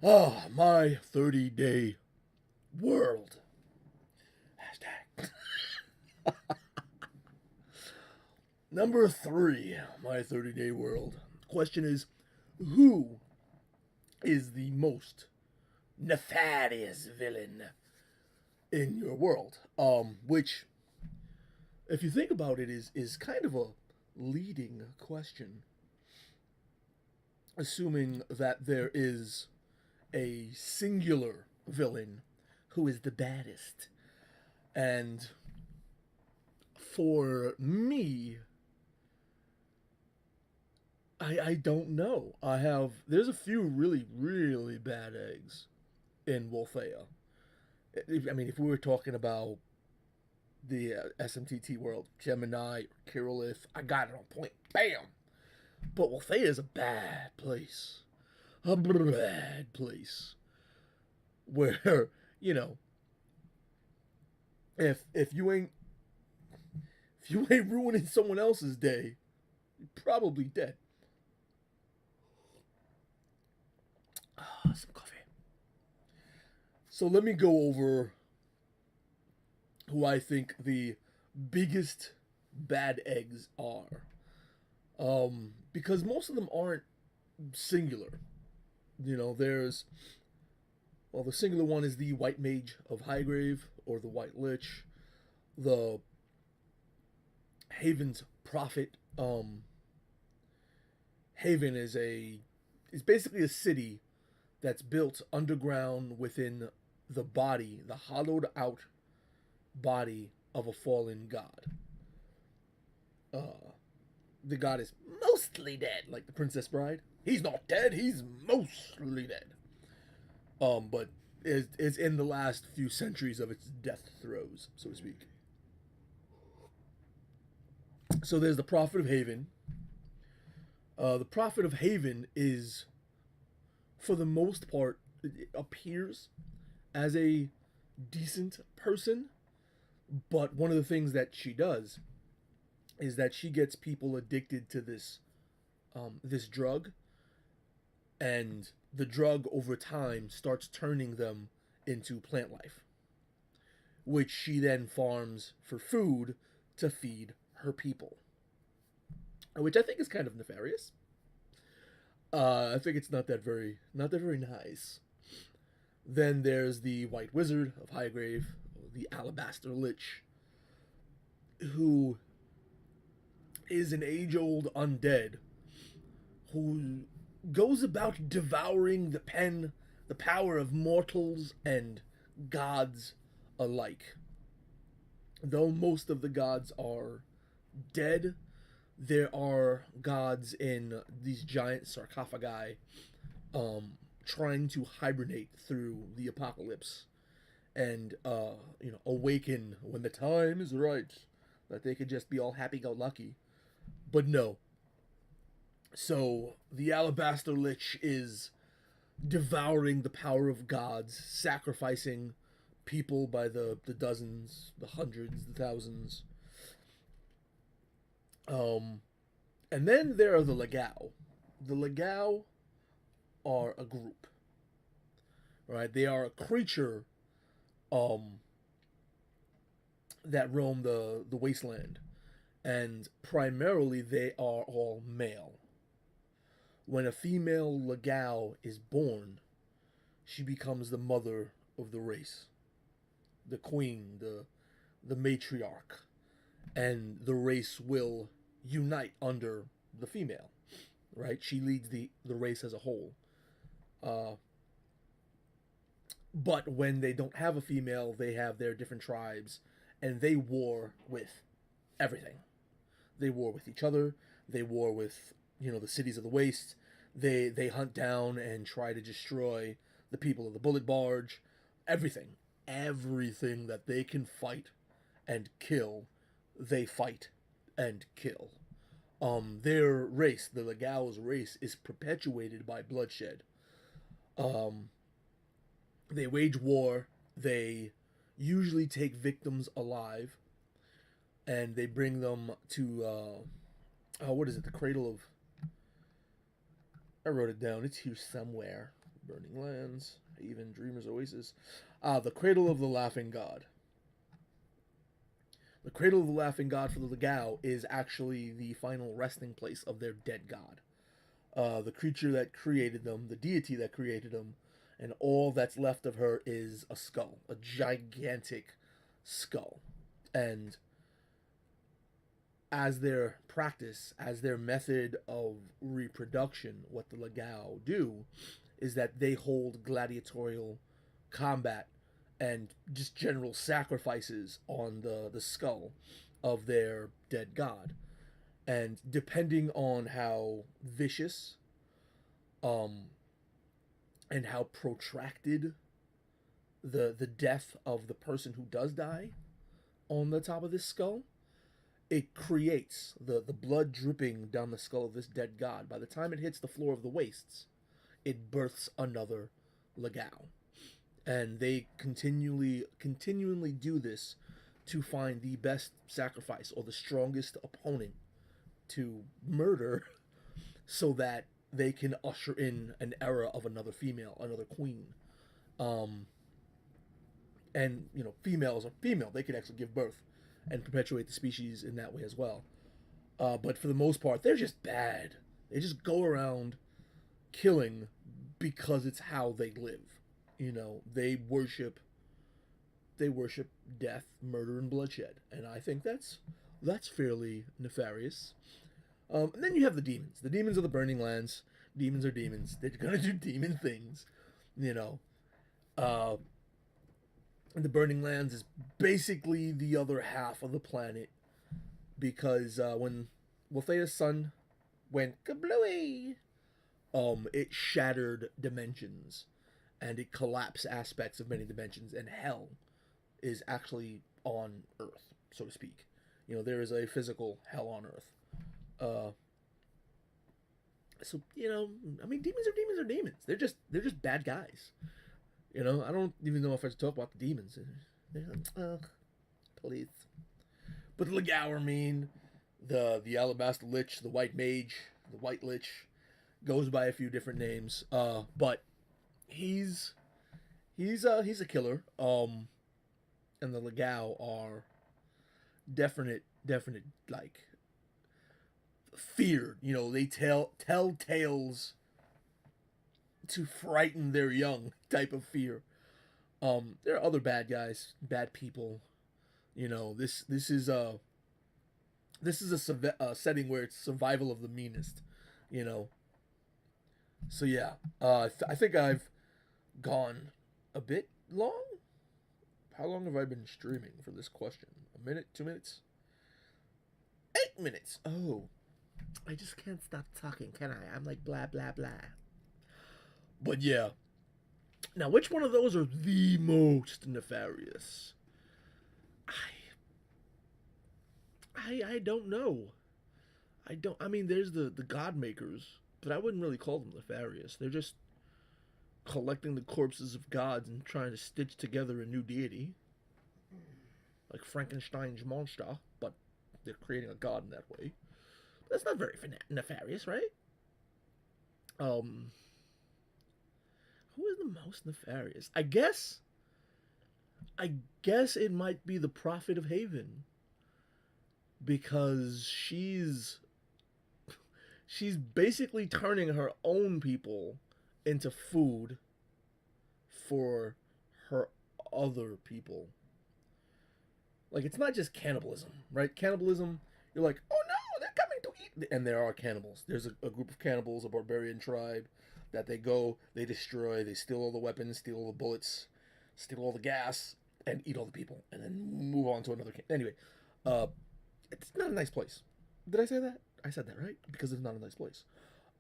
Ah, my 30-day world. Hashtag. Number 3, my 30-day world. Question is, who is the most nefarious villain in your world? Which, if you think about it, is kind of a leading question, assuming that there is a singular villain who is the baddest. And for me, I don't know. There's a few really, really bad eggs in Wolfea. I mean, if we were talking about the SMTT world, Gemini, Kirillith, I got it on point. Bam! But Wolfea is a bad place. A bad place. Where, you know, if you ain't ruining someone else's day, you're probably dead. Some coffee. So let me go over who I think the biggest bad eggs are. Because most of them aren't singular. There's the singular one is the White Mage of Highgrave or the White Lich, the Haven's Prophet. Haven is basically a city that's built underground within the hollowed out body of a fallen god. Uh, the god is mostly dead, like the Princess Bride. He's not dead. He's mostly dead. But is in the last few centuries of its death throes, so to speak. So there's the Prophet of Haven. The Prophet of Haven is, for the most part, it appears as a decent person, but one of the things that she does is that she gets people addicted to this drug, and the drug over time starts turning them into plant life, which she then farms for food to feed her people, which I think is kind of nefarious. I think it's not that very nice. Then there's the White Wizard of Highgrave, the Alabaster Lich, who is an age-old undead who goes about devouring the power of mortals and gods alike. Though most of the gods are dead, there are gods in these giant sarcophagi, trying to hibernate through the apocalypse and awaken when the time is right, that they could just be all happy-go-lucky. But no. So the Alabaster Lich is devouring the power of gods, sacrificing people by the dozens, the hundreds, the thousands. Um, and then there are the Legao. The Legao are a group, right? They are a creature, um, that roam the wasteland, and primarily they are all male. When a female Legao is born, she becomes the mother of the race, the queen, the matriarch, and the race will unite under the female, right? She leads the race as a whole. Uh, but when they don't have a female, they have their different tribes, and they war with everything. They war with each other. They war with the cities of the waste. They hunt down and try to destroy the people of the Bullet Barge. Everything that they can fight and kill, they fight and kill. Their race, the Legao's race, is perpetuated by bloodshed. Um, they wage war. They usually take victims alive, and they bring them to what is it? The cradle of. I wrote it down. It's here somewhere. Burning Lands, Haven, Dreamer's Oasis. The Cradle of the Laughing God. The Cradle of the Laughing God for the Legao is actually the final resting place of their dead god. The creature that created them, the deity that created them, and all that's left of her is a skull, a gigantic skull. And as their practice, as their method of reproduction, what the Legao do is that they hold gladiatorial combat and just general sacrifices on the skull of their dead god. And depending on how vicious and how protracted the death of the person who does die on the top of this skull, it creates the blood dripping down the skull of this dead god. By the time it hits the floor of the wastes, it births another Legao. And they continually do this to find the best sacrifice or the strongest opponent to murder so that they can usher in an era of another female, another queen. And females are female, they can actually give birth and perpetuate the species in that way as well. But for the most part, they're just bad. They just go around killing because it's how they live. They worship death, murder, and bloodshed, and I think that's fairly nefarious. And then you have the demons. The demons of the Burning Lands. Demons are demons. They're gonna do demon things. The Burning Lands is basically the other half of the planet because when Wolthea's sun went kablooey, it shattered dimensions and it collapsed aspects of many dimensions, and hell is actually on Earth, so to speak. There is a physical hell on Earth. So demons are demons. They're just bad guys. I don't even know if I should talk about the demons. Please. But the Legao are mean. The Alabaster Lich, the White Mage, the White Lich, goes by a few different names. But he's a killer. And the Legao are definite like feared. They tell tales to frighten their young type of fear. There are other bad guys, bad people. This is a setting where it's survival of the meanest. So yeah, I think I've gone a bit long. How long have I been streaming for this question? A minute? 2 minutes? 8 minutes! Oh. I just can't stop talking, can I? I'm like blah, blah, blah. But yeah. Now, which one of those are the most nefarious? I don't know. I mean, there's the God Makers, but I wouldn't really call them nefarious. They're just collecting the corpses of gods and trying to stitch together a new deity. Like Frankenstein's monster, but they're creating a god in that way. That's not very nefarious, right? Who is the most nefarious? I guess it might be the Prophet of Haven, because she's basically turning her own people into food for her other people. Like, it's not just cannibalism, right? Cannibalism, you're like, oh no, they're coming to eat. And there are cannibals. There's a group of cannibals, a barbarian tribe, that they go, they destroy, they steal all the weapons, steal all the bullets, steal all the gas, and eat all the people, and then move on to another. Anyway, it's not a nice place. Did I say that? I said that, right? Because it's not a nice place.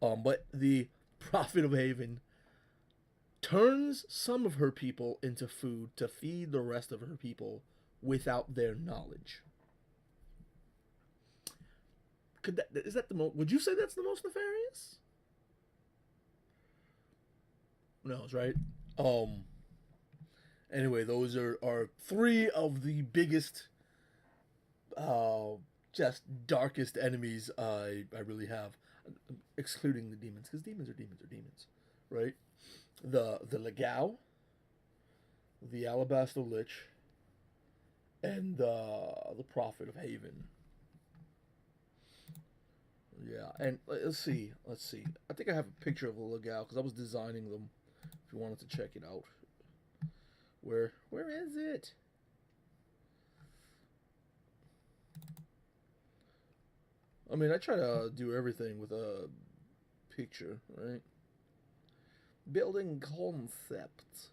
But the Prophet of Haven turns some of her people into food to feed the rest of her people without their knowledge. Is that the most? Would you say that's the most nefarious? Who knows, right? Anyway, those are three of the biggest, just darkest enemies I really have, excluding the demons, because demons are demons, right? The Legao, the Alabaster Lich, and the Prophet of Haven. Yeah, and let's see. I think I have a picture of the Legao because I was designing them. If you wanted to check it out, where is it? I mean, I try to do everything with a picture, right? Building concepts.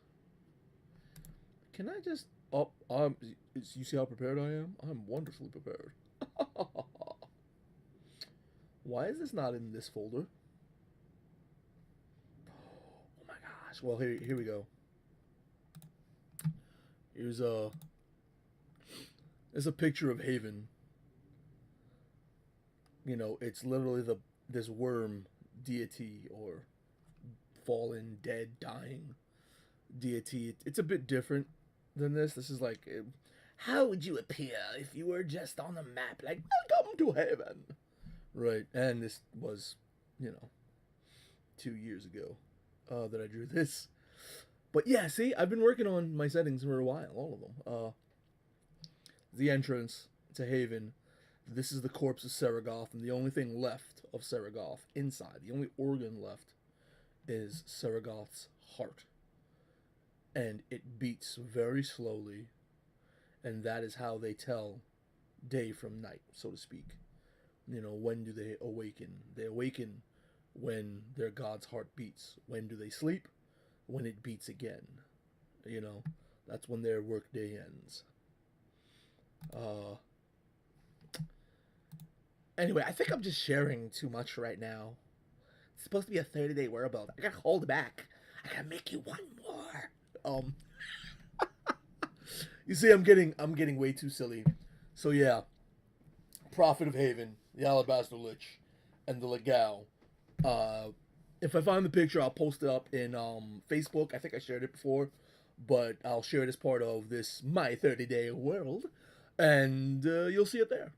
Can I just? Oh, you see how prepared I am? I'm wonderfully prepared. Why is this not in this folder? Oh my gosh. Well, here we go. Here's a There's a picture of Haven. You know, it's literally this worm deity or fallen, dead, dying deity. It's a bit different than this. This is like, how would you appear if you were just on the map? Like, welcome to heaven, right? And this was, you know, 2 years ago that I drew this. But yeah, see, I've been working on my settings for a while, all of them. The entrance to Haven. This is the corpse of Saragoth, and the only thing left of Saragoth inside, the only organ left, is Saragoth's heart. And it beats very slowly, and that is how they tell day from night, so to speak. You know, when do they awaken? They awaken when their god's heart beats. When do they sleep? When it beats again. You know, that's when their workday ends. Uh, anyway, I think I'm just sharing too much right now. It's supposed to be a 30-day wearable. I gotta hold back. I gotta make you one more. You see, I'm getting way too silly. So yeah, Prophet of Haven, the Alabaster Lich, and the Legao. If I find the picture, I'll post it up in Facebook. I think I shared it before, but I'll share it as part of this my 30-day world, and you'll see it there.